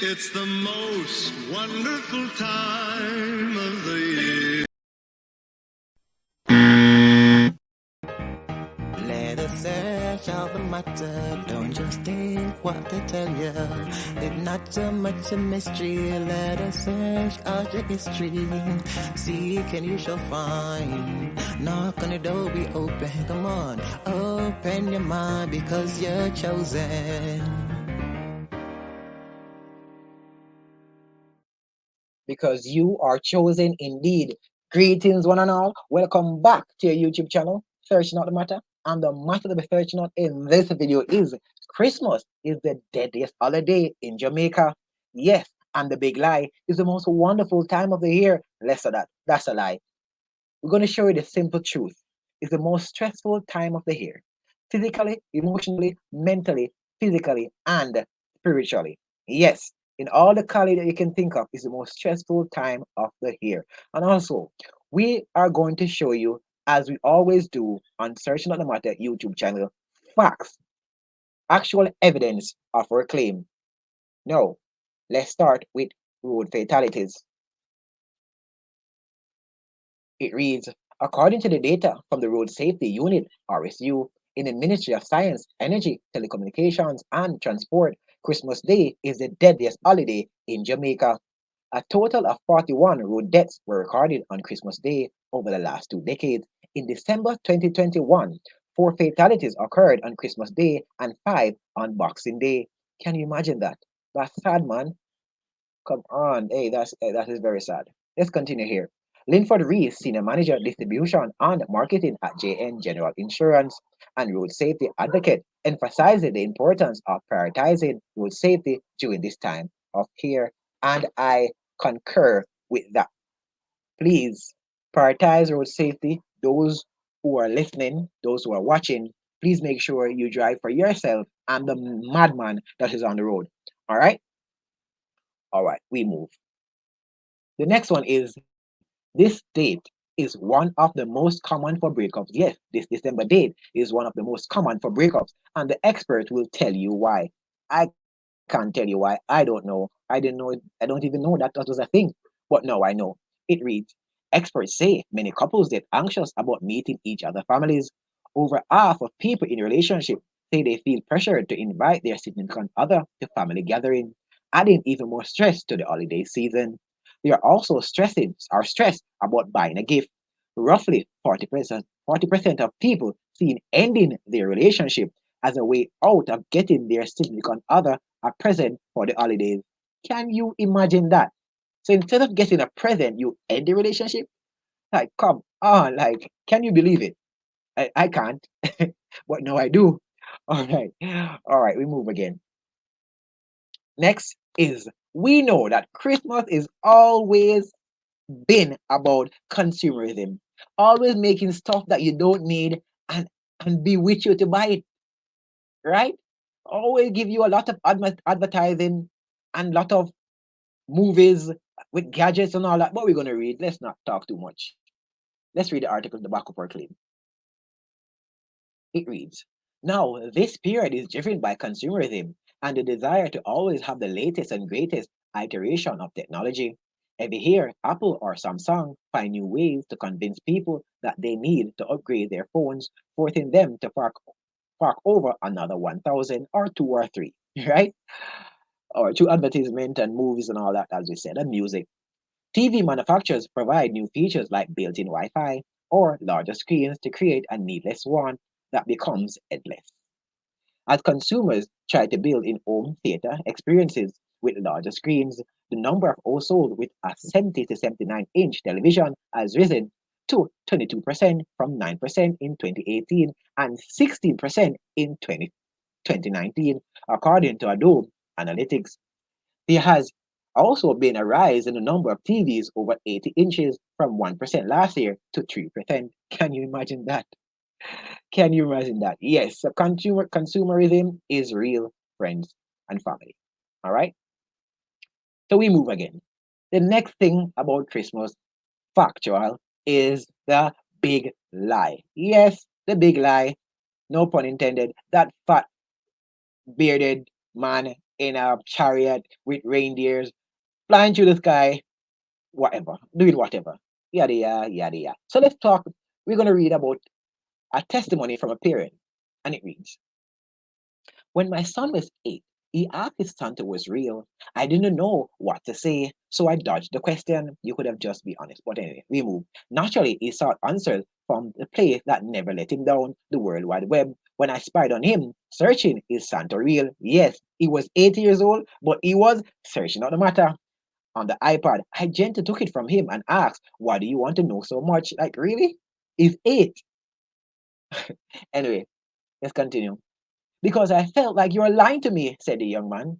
It's the most wonderful time of the year. Let us search out the matter, don't just take what they tell you. It's not so much a mystery, let us search out your history. Seek and you shall find, knock on the door, be open, come on, open your mind because you're chosen. Because you are chosen indeed. Greetings, one and all. Welcome back to your YouTube channel, Searching Out the Matter. And the matter to be searching out in this video is Christmas is the deadliest holiday in Jamaica. Yes, and the big lie is the most wonderful time of the year. Less of that. That's a lie. We're going to show you the simple truth. It's the most stressful time of the year. Physically, emotionally, mentally, physically, and spiritually. Yes, in all the color that you can think of, is the most stressful time of the year. And also, we are going to show you, as we always do on Searching Out the Matter YouTube channel, facts, actual evidence of our claim. Now, let's start with road fatalities. It reads, according to the data from the Road Safety Unit, RSU, in the Ministry of Science, Energy, Telecommunications, and Transport, Christmas Day is the deadliest holiday in Jamaica. A total of 41 road deaths were recorded on Christmas Day over the last 2 decades. In December 2021, 4 fatalities occurred on Christmas Day and 5 on Boxing Day. Can you imagine that? That's sad, man. Come on. Hey, that is very sad. Let's continue here. Linford Rees, Senior Manager, Distribution and Marketing at JN General Insurance and Road Safety Advocate, emphasizes the importance of prioritizing road safety during this time of year, and I concur with that. Please prioritize road safety. Those who are listening, those who are watching, please make sure you drive for yourself and the madman that is on the road. All right? All right, we move. The next one is this date is one of the most common for breakups. Yes, this December date is one of the most common for breakups, and the expert will tell you why. I can't tell you why. I don't know. I didn't know. I don't even know that that was a thing. But now I know. It reads, experts say many couples get anxious about meeting each other's families. Over half of people in relationship say they feel pressured to invite their significant other to family gathering, adding even more stress to the holiday season. They are also stressed about buying a gift. Roughly 40% of people see ending their relationship as a way out of getting their significant other a present for the holidays. Can you imagine that? So instead of getting a present, you end the relationship? Like, come on, like, can you believe it? I can't, but no, I do. All right, we move again. Next is, we know that Christmas is always been about consumerism, always making stuff that you don't need and be with you to buy it, right? Always give you a lot of advertising and lot of movies with gadgets and all that. What we're gonna read? Let's not talk too much. Let's read the article in the back of our claim. It reads, now, this period is driven by consumerism and the desire to always have the latest and greatest iteration of technology. Every year, Apple or Samsung find new ways to convince people that they need to upgrade their phones, forcing them to park over another 1,000 or two or three, right? Or to advertisement and movies and all that, as we said, and music. TV manufacturers provide new features like built-in Wi-Fi or larger screens to create a needless want that becomes endless. As consumers try to build in-home theater experiences with larger screens, the number of households with a 70 to 79-inch television has risen to 22% from 9% in 2018 and 16% in 2019, according to Adobe Analytics. There has also been a rise in the number of TVs over 80 inches from 1% last year to 3%. Can you imagine that? Can you imagine that? Yes, so consumerism is real, friends and family. All right. So we move again. The next thing about Christmas, factual, is the big lie. Yes, the big lie. No pun intended. That fat bearded man in a chariot with reindeers, flying through the sky, whatever, doing whatever. Yada yada yada yada. So let's talk. We're gonna read about a testimony from a parent, and it reads: When my son was 8, he asked if Santa was real. I didn't know what to say, so I dodged the question. You could have just be honest. But anyway, we move. Naturally, he sought answers from the place that never let him down, the World Wide Web. When I spied on him, searching, is Santa real? Yes, he was 8 years old, but he was searching on the matter on the iPad. I gently took it from him and asked, Why do you want to know so much? Like, really? He's 8. Anyway, let's continue. Because I felt like you were lying to me, said the young man,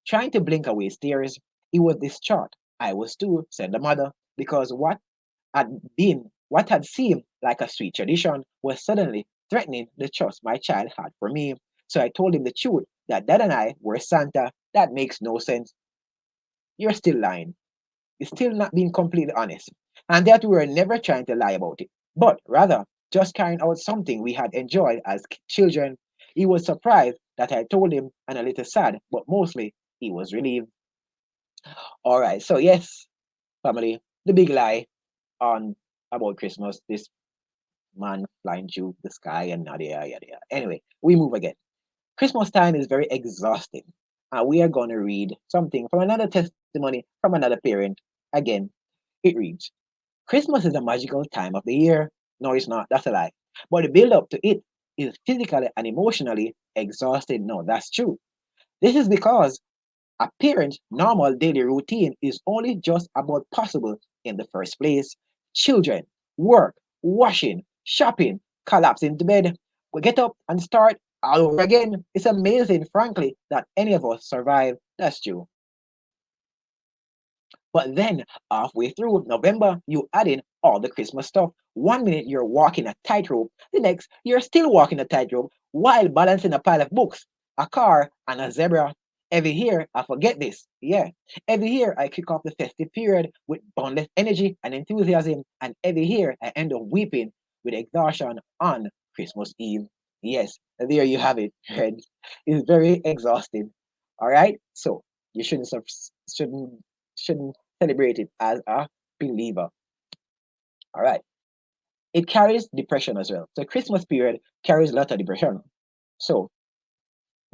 trying to blink away his tears. He was distraught. I was too, said the mother, because what had seemed like a sweet tradition was suddenly threatening the trust my child had for me. So I told him the truth that Dad and I were Santa. That makes no sense. You're still lying. You're still not being completely honest. And that we were never trying to lie about it, but rather just carrying out something we had enjoyed as children. He was surprised that I told him and a little sad, but mostly he was relieved. All right, so yes, family, the big lie on about Christmas, this man flying through the sky and yada yada yada. Anyway, we move again. Christmas time is very exhausting. And we are going to read something from another testimony from another parent. Again, it reads: Christmas is a magical time of the year. No, it's not. That's a lie. But the build up to it is physically and emotionally exhausting. No, that's true. This is because a parent's normal daily routine is only just about possible in the first place. Children, work, washing, shopping, collapse into bed. We get up and start all over again. It's amazing, frankly, that any of us survive. That's true. But then, halfway through November, you add in all the Christmas stuff. One minute you're walking a tightrope, the next you're still walking a tightrope while balancing a pile of books, a car, and a zebra. Every year, I forget this. Yeah. Every year, I kick off the festive period with boundless energy and enthusiasm, and every year, I end up weeping with exhaustion on Christmas Eve. Yes, there you have it, friends. It's very exhausting. All right? So, you shouldn't celebrate it as a believer. All right. It carries depression as well. So Christmas period carries a lot of depression. So,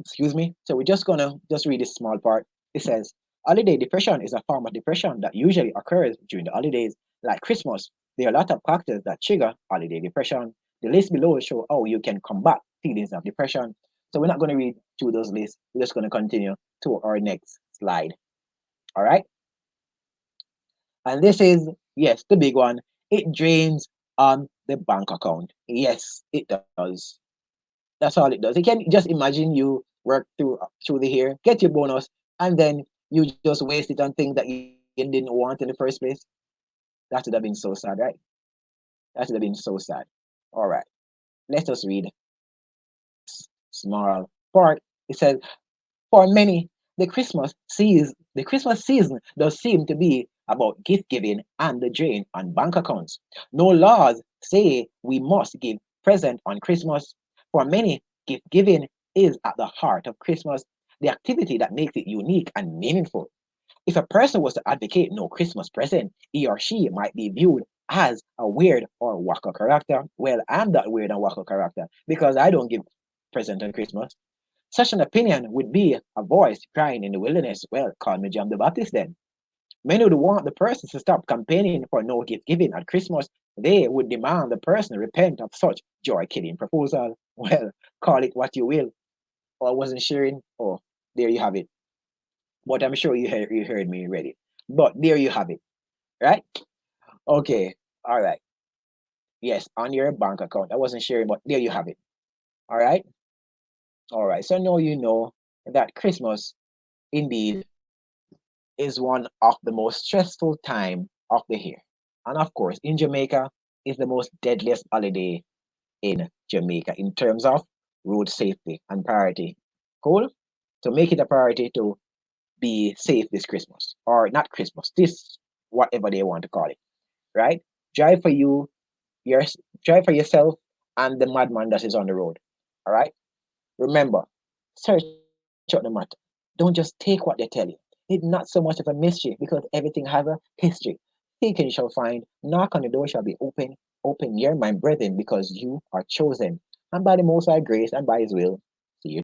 excuse me. So we're just gonna just read this small part. It says, holiday depression is a form of depression that usually occurs during the holidays, like Christmas. There are a lot of factors that trigger holiday depression. The list below show how you can combat feelings of depression. So we're not going to read through those lists. We're just going to continue to our next slide. All right. And this is, yes, the big one. It drains on the bank account. Yes, it does. That's all it does. You can just imagine you work through the year, get your bonus, and then you just waste it on things that you didn't want in the first place. That would have been so sad, right? That would have been so sad. All right, let us read small part. It says, for many, the Christmas season does seem to be about gift giving and the drain on bank accounts. No laws say we must give present on Christmas. For many, gift giving is at the heart of Christmas, the activity that makes it unique and meaningful. If a person was to advocate no Christmas present, he or she might be viewed as a weird or wacko character. Well, I'm that weird and wacko character because I don't give present on Christmas. Such an opinion would be a voice crying in the wilderness. Well, call me John the Baptist then. Many would want the person to stop campaigning for no gift giving at Christmas. They would demand the person repent of such joy killing proposal. Well, call it what you will. Or I wasn't sharing. Oh, there you have it. But I'm sure you heard me already. But there you have it. Right? Okay. All right. Yes, on your bank account. I wasn't sharing, but there you have it. All right. All right. So now you know that Christmas indeed is one of the most stressful time of the year. And of course, in Jamaica, is the most deadliest holiday in Jamaica in terms of road safety and priority. Cool? To make it a priority to be safe this Christmas. Or not Christmas, this whatever they want to call it. Right? Drive for you, your drive for yourself and the madman that is on the road. All right? Remember, search out the matter. Be honest. Don't just take what they tell you. It's not so much of a mystery because everything has a history. Seek and you shall find, knock on the door shall be open. Open, ye my brethren, because you are chosen, and by the Most High grace and by His will,